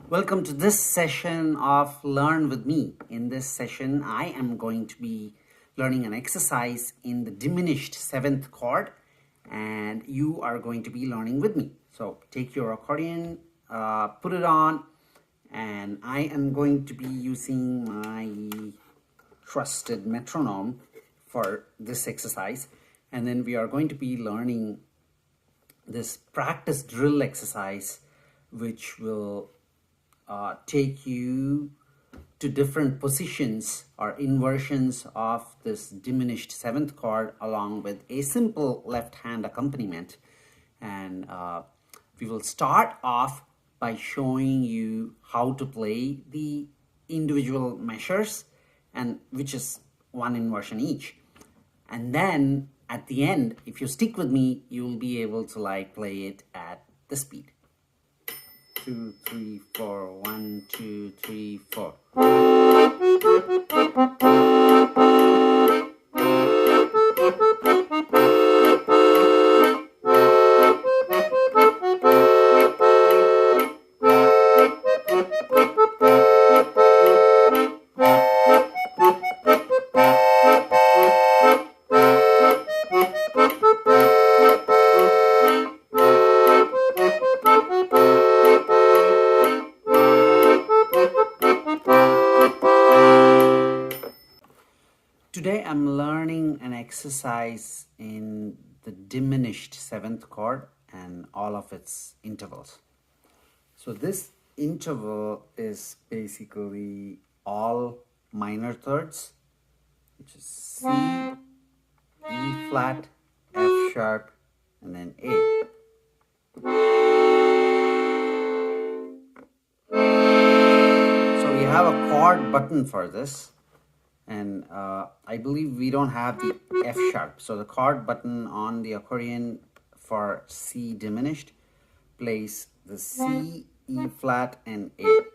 Welcome to this session of Learn with Me. In this session, I am going to be learning an exercise in the diminished seventh chord, and you are going to be learning with me. So take your accordion, put it on, and I am going to be using my trusted metronome for this exercise. And then we are going to be learning this practice drill exercise, which will take you to different positions or inversions of this diminished seventh chord along with a simple left hand accompaniment. And we will start off by showing you how to play the individual measures, and which is one inversion each. And then at the end, if you stick with me, you will be able to play it at the speed. 2, 3, 4, 1, 2, 3, 4. Today I'm learning an exercise in the diminished seventh chord and all of its intervals. So this interval is basically all minor thirds, which is C, E flat, F sharp, and then A. So we have a chord button for this. And I believe we don't have the F sharp. So the chord button on the accordion for C diminished plays the C, E flat, and A.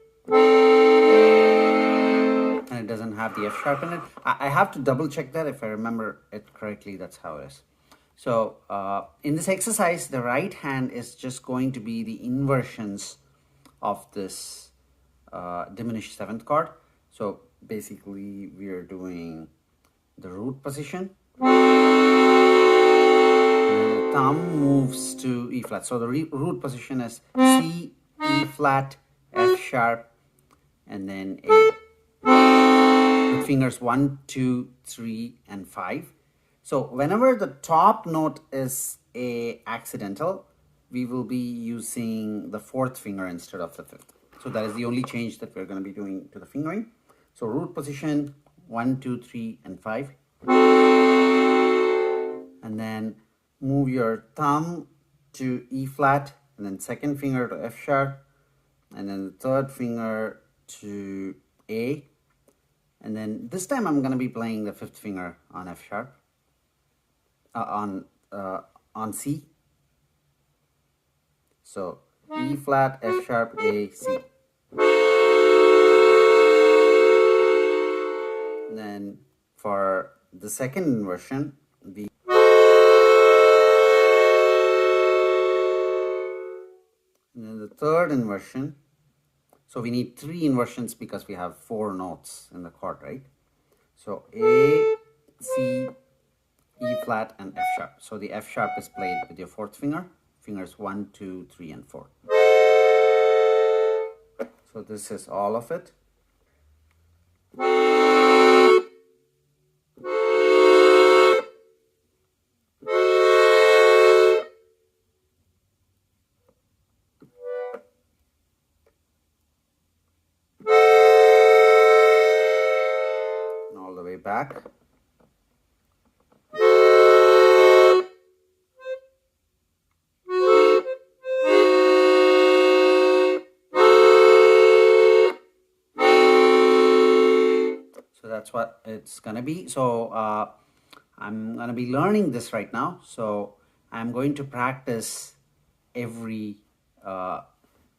And it doesn't have the F sharp in it. I have to double check that. If I remember it correctly, that's how it is. So in this exercise, the right hand is just going to be the inversions of this diminished seventh chord. So basically we are doing the root position, and the thumb moves to E flat. So the root position is C, E flat, F sharp, and then A, with fingers 1, 2, 3, and 5. So whenever the top note is a accidental, we will be using the fourth finger instead of the fifth. So that is the only change that we're going to be doing to the fingering. So root position 1, 2, 3, and 5. And then move your thumb to E flat, and then second finger to F sharp, and then the third finger to A. And then this time I'm going to be playing the fifth finger on F sharp, on C. So E flat, F sharp, A, C. Then for the second inversion, and then the third inversion. So we need 3 inversions because we have 4 notes in the chord, right? So A, C, E flat, and F sharp. So the F sharp is played with your fourth finger, fingers 1, 2, 3, and 4. So this is all of it. Back. So that's what it's gonna be. So I'm gonna be learning this right now. So I'm going to practice every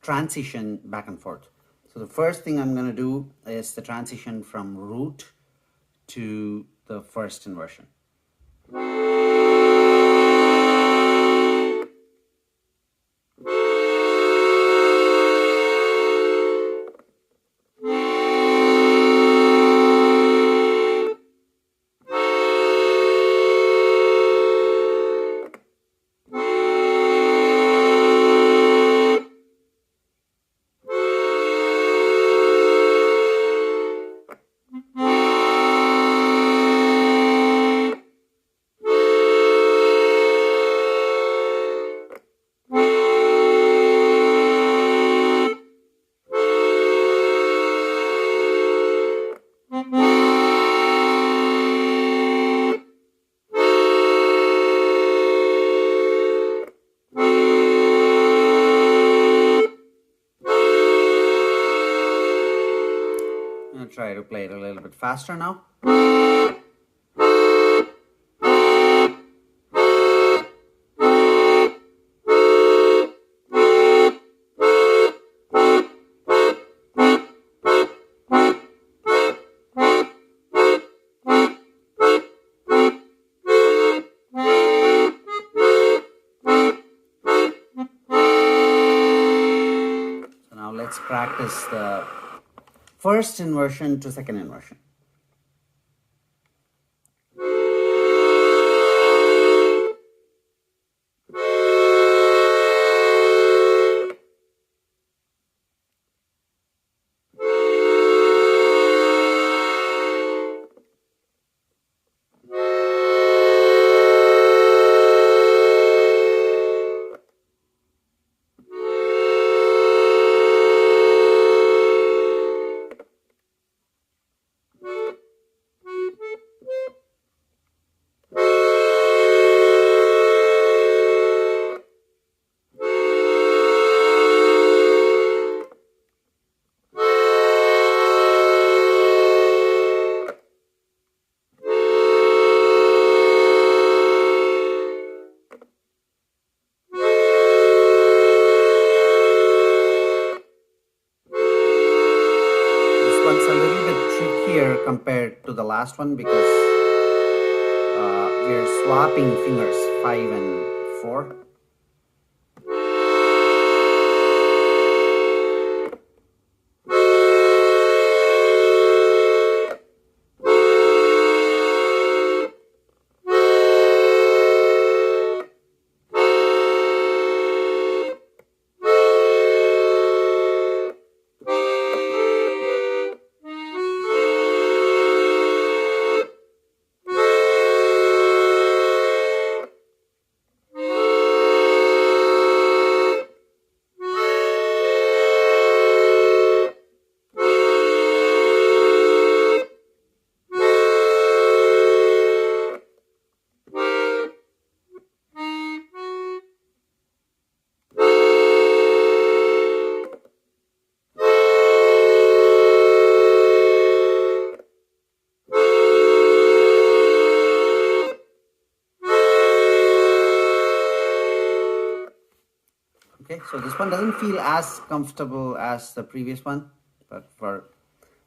transition back and forth. So the first thing I'm gonna do is the transition from root to the first inversion. to try to play it a little bit faster now. Let's practice the first inversion to second inversion. Compared to the last one because we're swapping fingers 5 and 4. Okay, so this one doesn't feel as comfortable as the previous one, but for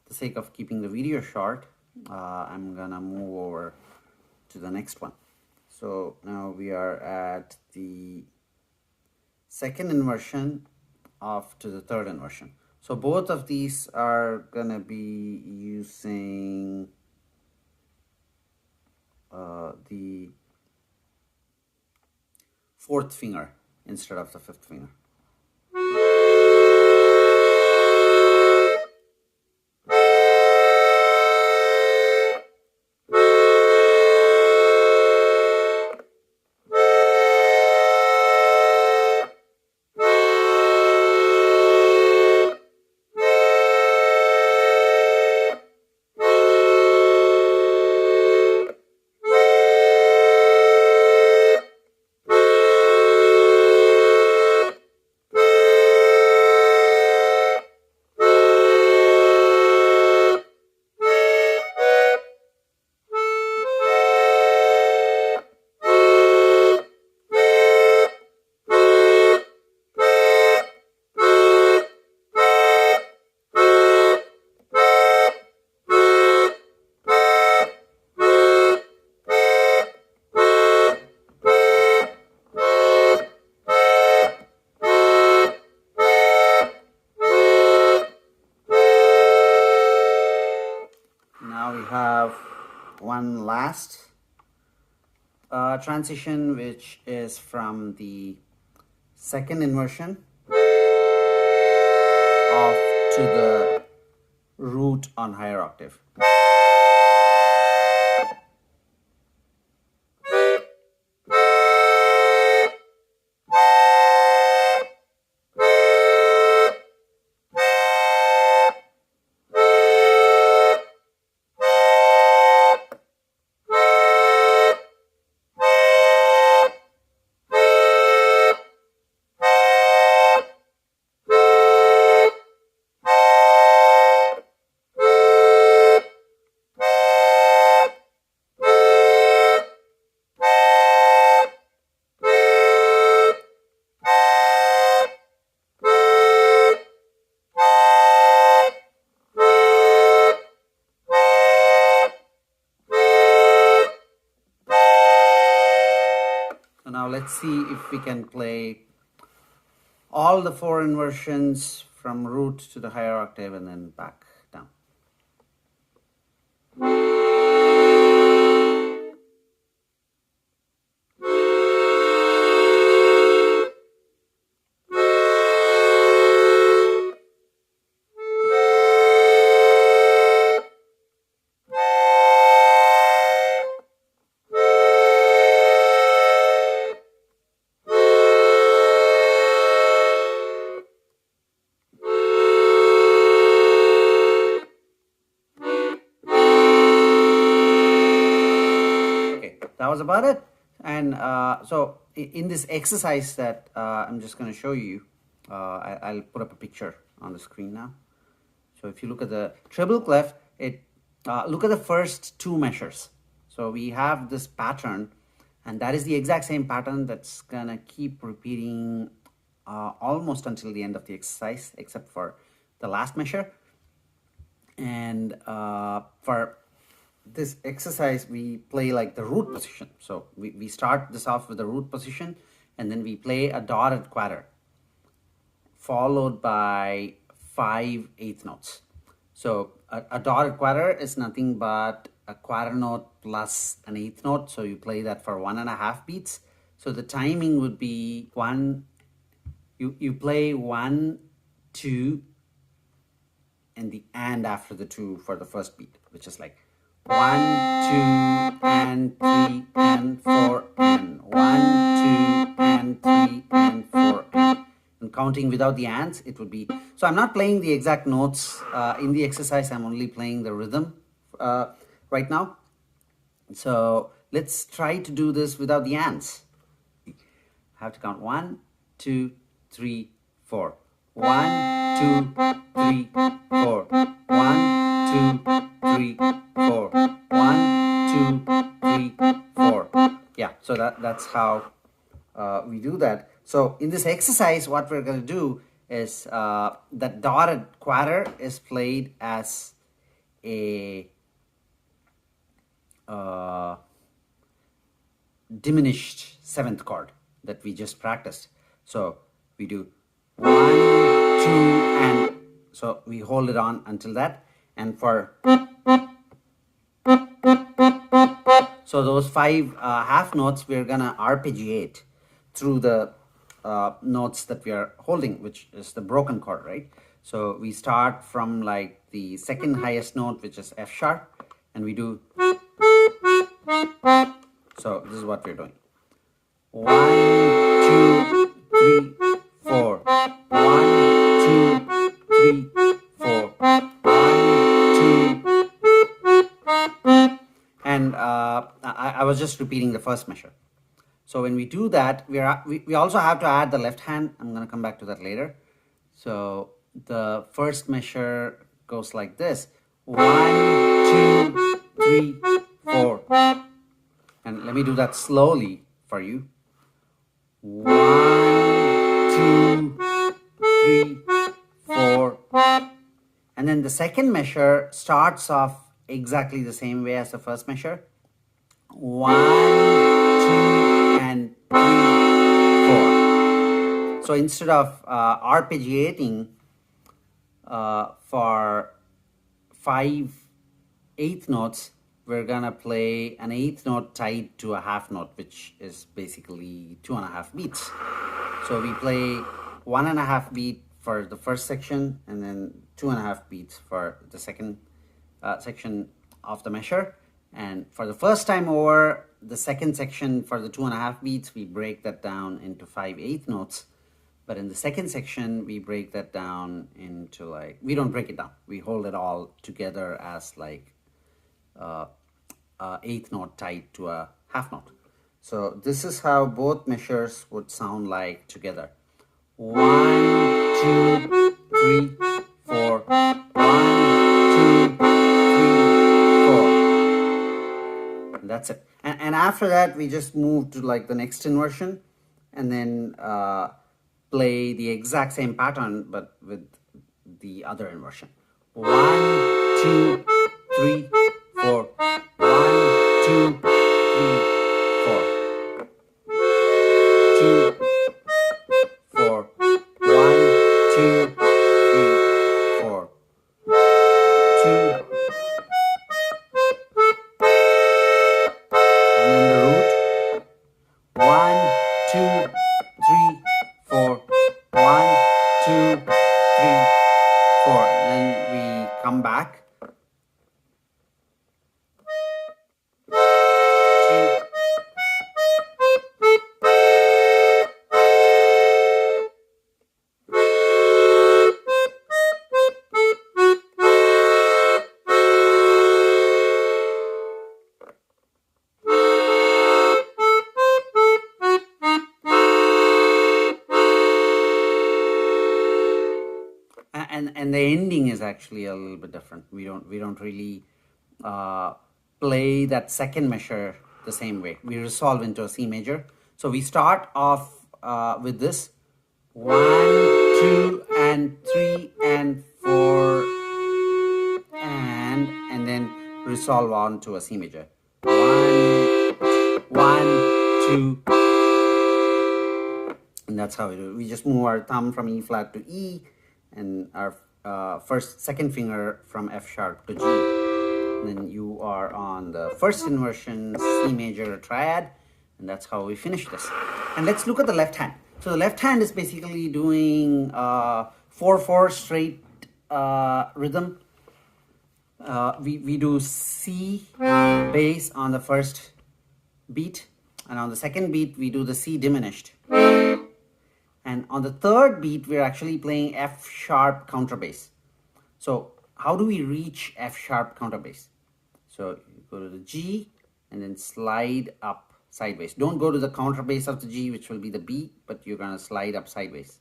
the sake of keeping the video short, I'm gonna move over to the next one. So now we are at the second inversion to the third inversion. So both of these are gonna be using the fourth finger instead of the fifth finger. One last transition, which is from the second inversion off to the root on higher octave. now let's see if we can play all the 4 inversions from root to the higher octave and then back down. That was about it. And so in this exercise that I'm just going to show you, I'll put up a picture on the screen now. So if you look at the treble clef, look at the first 2 measures. So we have this pattern, and that is the exact same pattern that's going to keep repeating almost until the end of the exercise, except for the last measure. And for this exercise, we play like the root position. So we start this off with the root position, and then we play a dotted quarter followed by 5 eighth notes. So a dotted quarter is nothing but a quarter note plus an eighth note. So you play that for 1.5 beats. So the timing would be you play 1, 2, and the and after the 2 for the first beat, which is like 1, 2, and 3, and 4, and 1, 2, and 3, and 4, and counting without the ands, it would be. So I'm not playing the exact notes in the exercise. I'm only playing the rhythm right now. So let's try to do this without the ands. I have to count 1, 2, 3, 4. 1, 2, 3, 4. 1, 2, 3, 4. 1, 2, 3, 4. Yeah, so that's how we do that. So in this exercise, what we're going to do is that dotted quarter is played as a diminished 7th chord that we just practiced. So we do 1, 2, and so we hold it on until that. And for so those 5 half notes, we're gonna arpeggiate through the notes that we are holding, which is the broken chord, right? So we start from like the second highest note, which is F sharp, and we do. So this is what we're doing. 1, 2, 3, 4. 1, 2, 3, 4. 1, 2. And I was just repeating the first measure. So when we do that, we also have to add the left hand. I'm going to come back to that later. So the first measure goes like this. 1, 2, 3, 4. And let me do that slowly for you. 1, 2, 3, 4. And then the second measure starts off exactly the same way as the first measure. 1, 2, and 3, 4. So instead of arpeggiating for 5 eighth notes, we're gonna play an eighth note tied to a half note, which is basically 2.5 beats. So we play 1.5 beat for the first section, and then 2.5 beats for the second section of the measure. And for the first time over, the second section for the 2.5 beats, we break that down into 5 eighth notes. But in the second section, we break that down into like, we don't break it down. We hold it all together as like eighth note tied to a half note. So this is how both measures would sound like together. 1, 2, 3, 4. 1, 2, 3, 4. And that's it. And after that, we just move to like the next inversion, and then play the exact same pattern but with the other inversion. 1, 2, 3, 4. 1, 2, 3, 4. back. And the ending is actually a little bit different. We don't really play that second measure the same way. We resolve into a C major. So we start off with this 1, 2, and 3, and 4, and then resolve on to a C major. 1, 2, and that's how we do it. We just move our thumb from E flat to E, and our second finger from F sharp to G. And then you are on the first inversion, C major triad, and that's how we finish this. And let's look at the left hand. So the left hand is basically doing 4/4 straight rhythm. We do C bass on the first beat, and on the second beat we do the C diminished. And on the third beat, we're actually playing F sharp counterbass. So how do we reach F sharp counterbass? So you go to the G and then slide up sideways. Don't go to the counterbass of the G, which will be the B, but you're going to slide up sideways.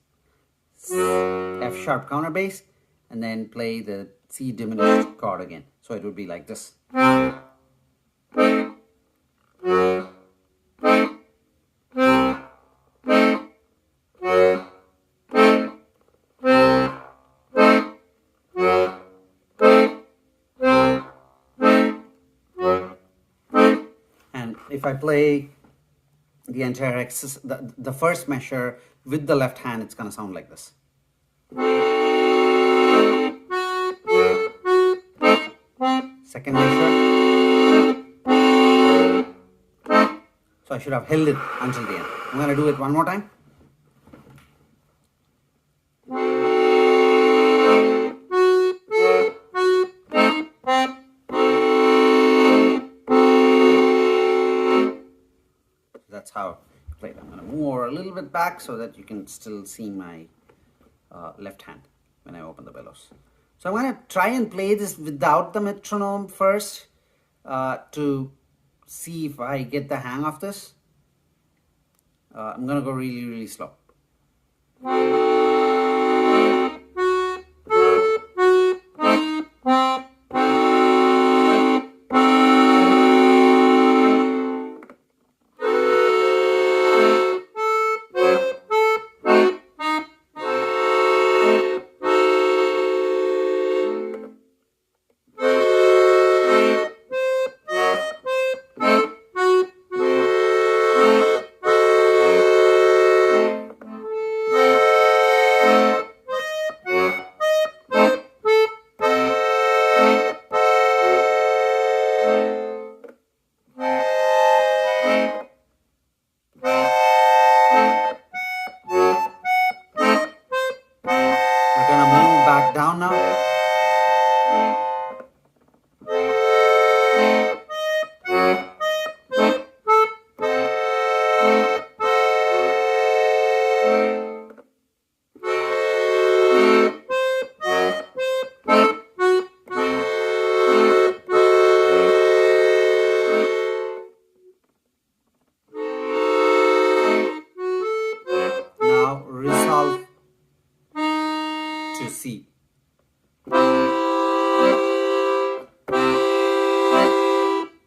F sharp counterbass, and then play the C diminished chord again. So it would be like this. If I play the entire exercise, the first measure with the left hand, it's going to sound like this. Second measure. So I should have held it until the end. I'm going to do it one more time. That's how I play it. I'm going to move over a little bit back so that you can still see my left hand when I open the bellows. So I'm going to try and play this without the metronome first to see if I get the hang of this. I'm going to go really, really slow. Down now. Now resolve to C.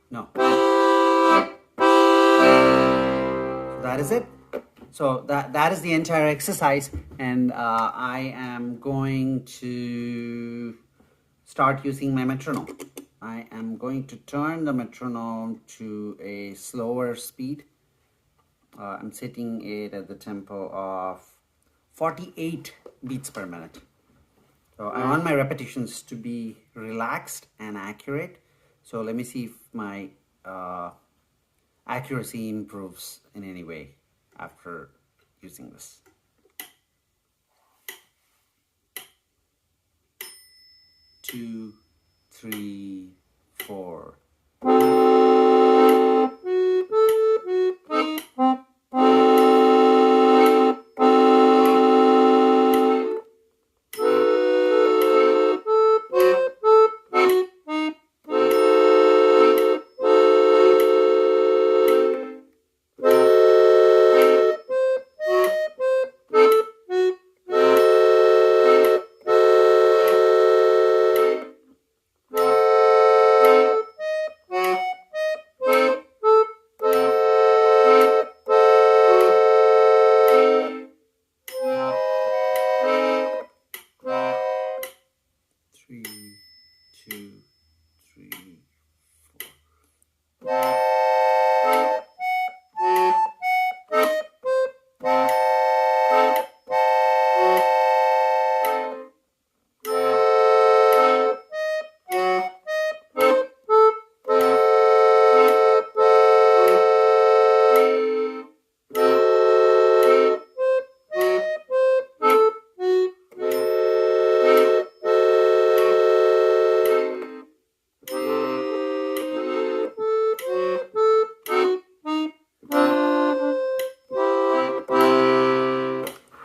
No. So that is it. So that is the entire exercise, and I am going to start using my metronome. I am going to turn the metronome to a slower speed. I'm setting it at the tempo of 48 beats per minute. So I want my repetitions to be relaxed and accurate. So let me see if my accuracy improves in any way after using this. Two, 3, 4.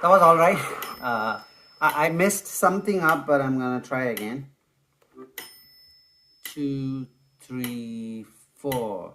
That was all right. I messed something up, but I'm gonna try again. 2, 3, 4.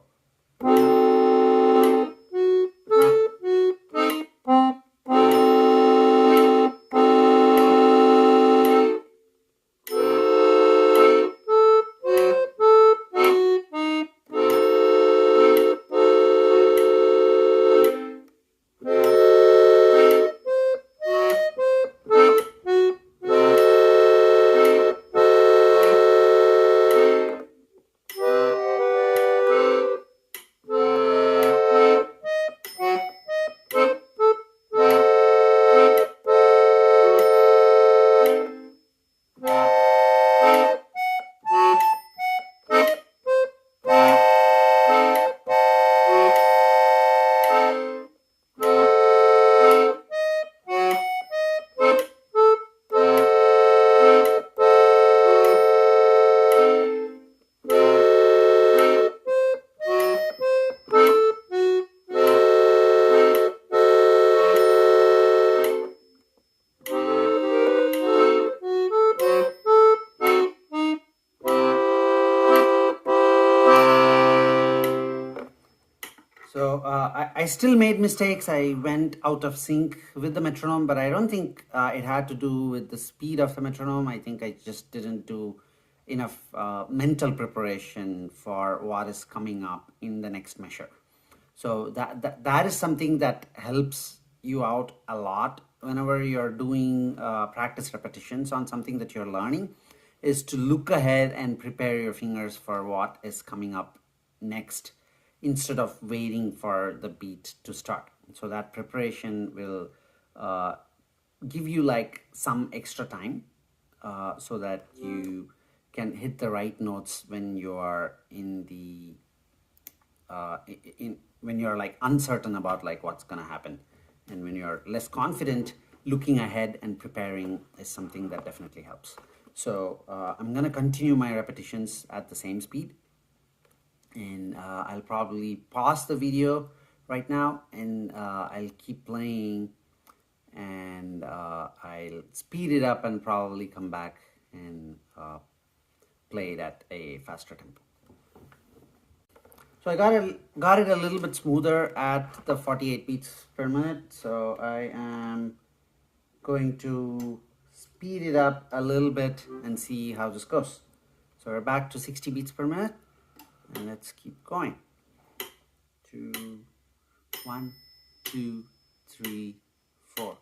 So I still made mistakes. I went out of sync with the metronome, but I don't think it had to do with the speed of the metronome. I think I just didn't do enough mental preparation for what is coming up in the next measure. So that is something that helps you out a lot whenever you're doing practice repetitions on something that you're learning, is to look ahead and prepare your fingers for what is coming up next, instead of waiting for the beat to start. So that preparation will give you like some extra time so that you can hit the right notes when you are in the when you're like uncertain about like what's gonna happen, and when you're less confident, looking ahead and preparing is something that definitely helps. So I'm gonna continue my repetitions at the same speed, and I'll probably pause the video right now, and I'll keep playing, and I'll speed it up and probably come back and play it at a faster tempo. So I got it a little bit smoother at the 48 beats per minute, so I am going to speed it up a little bit and see how this goes. So we're back to 60 beats per minute, and let's keep going. 2, 1, 2, 3, 4.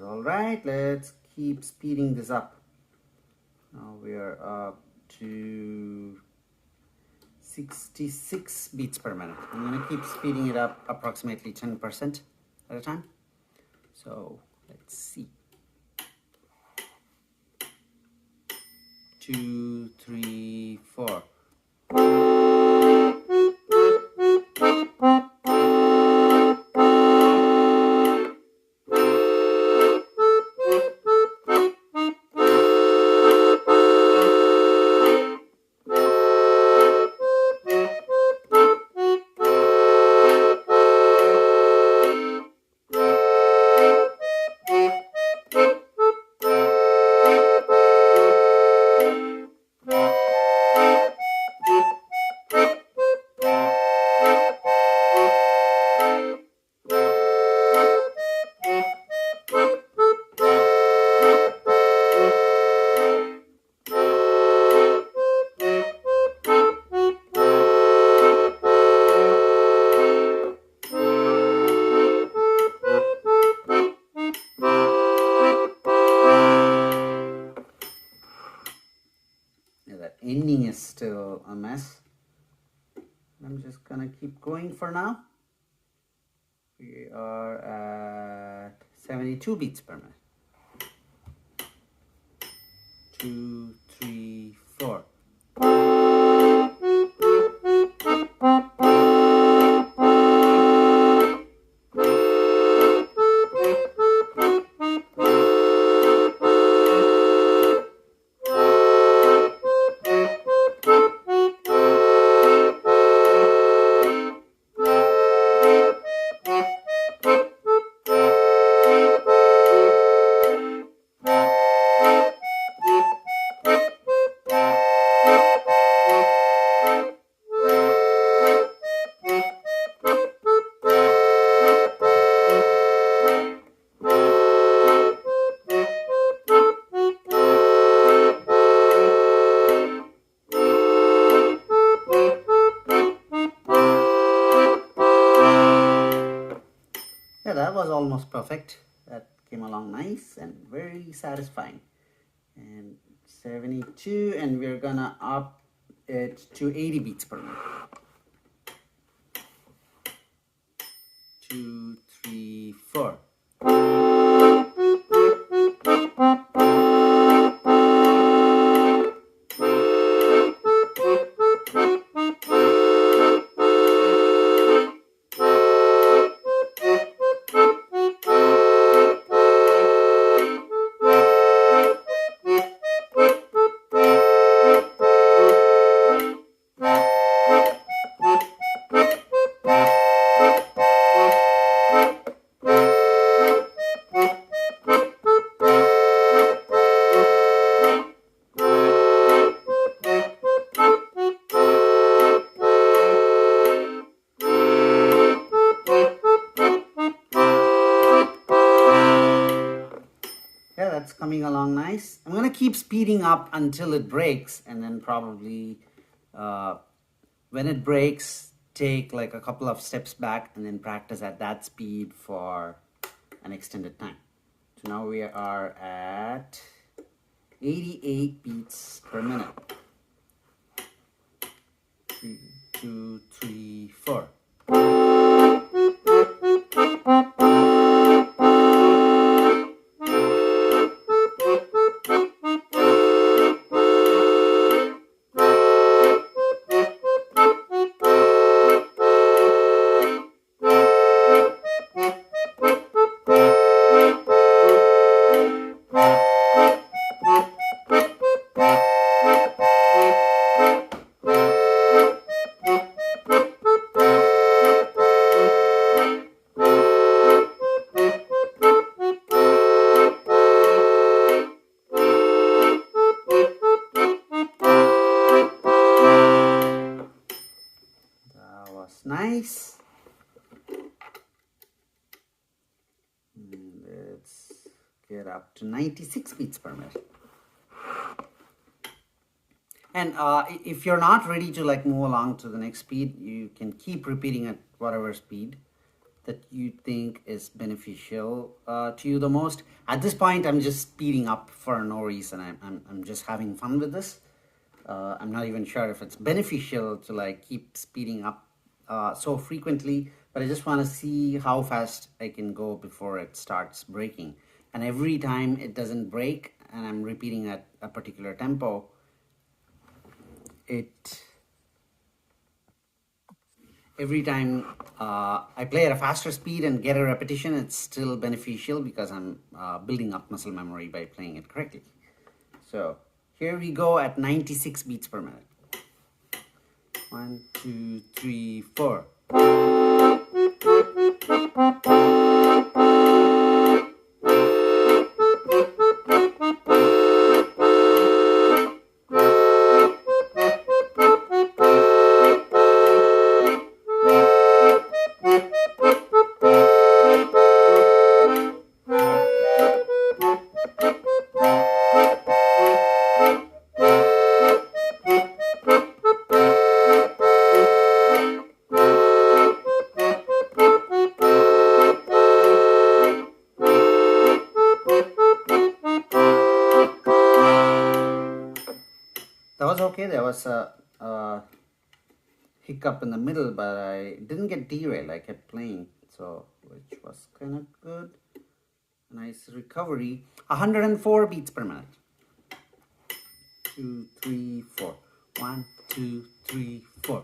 All right, let's keep speeding this up. Now we are up to 66 beats per minute. I'm going to keep speeding it up approximately 10% at a time. So let's see. 2, 3, 4. That ending is still a mess. I'm just gonna keep going for now. We are at 72 beats per minute. 2, 3, 4. Yeah, that was almost perfect. That came along nice and very satisfying. And 72, and we're gonna up it to 80 beats per minute. 2, 3, 4. Yeah, that's coming along nice. I'm gonna keep speeding up until it breaks, and then probably when it breaks, take like a couple of steps back and then practice at that speed for an extended time. So now we are at 88 beats per minute. 3, 2, 3, 4. Nice. And let's get up to 96 beats per minute. And if you're not ready to like move along to the next speed, you can keep repeating at whatever speed. that you think is beneficial to you the most. At this point, I'm just speeding up for no reason. I'm just having fun with this. I'm not even sure if it's beneficial to like keep speeding up so frequently, but I just want to see how fast I can go before it starts breaking. And every time it doesn't break and I'm repeating at a particular tempo, every time I play at a faster speed and get a repetition, it's still beneficial because I'm building up muscle memory by playing it correctly. So here we go at 96 beats per minute. 1, 2, 3, 4. That was okay. There was a hiccup in the middle, but I didn't get derailed. I kept playing, so which was kind of good. Nice recovery. 104 beats per minute. 2, 3, 4. 1, 2, 3, 4.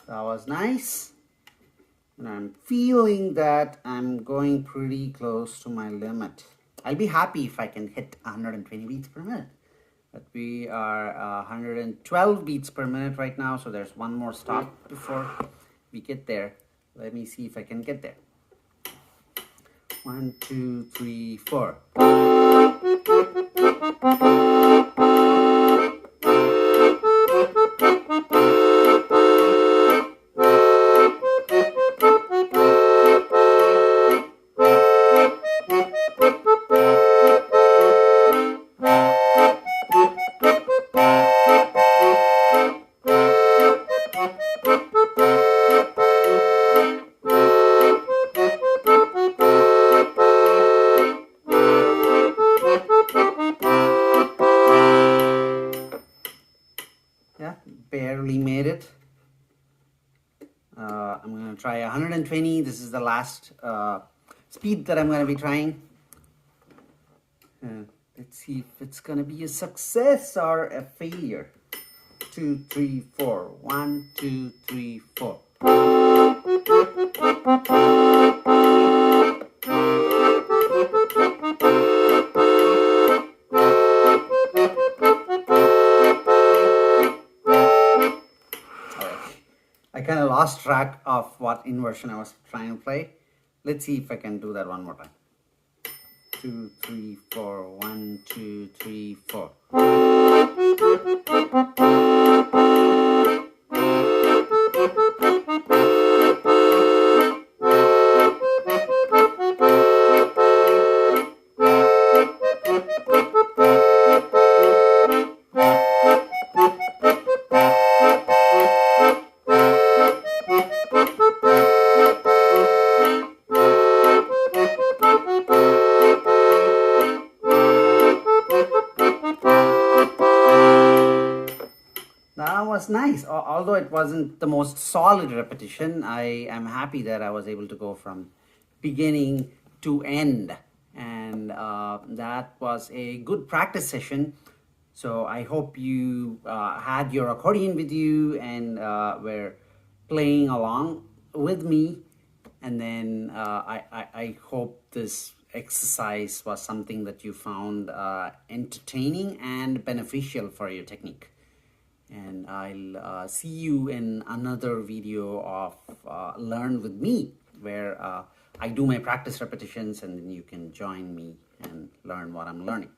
That was nice. And I'm feeling that I'm going pretty close to my limit. I'll be happy if I can hit 120 beats per minute. But we are 112 beats per minute right now, so there's one more stop before we get there. Let me see if I can get there. 1, 2, 3, 4. Yeah, barely made it. I'm going to try 120. This is the last speed that I'm going to be trying. Let's see if it's going to be a success or a failure. 2, 3, 4. 1, 2, 3, 4. I kind of lost track of what inversion I was trying to play. Let's see if I can do that one more time. 2, 3, 4. 1, 2, 3, 4. That was nice. Although it wasn't the most solid repetition, I am happy that I was able to go from beginning to end. And that was a good practice session. So I hope you had your accordion with you and were playing along with me. And then I hope this exercise was something that you found entertaining and beneficial for your technique. And I'll see you in another video of Learn with me, where I do my practice repetitions and then you can join me and learn what I'm learning.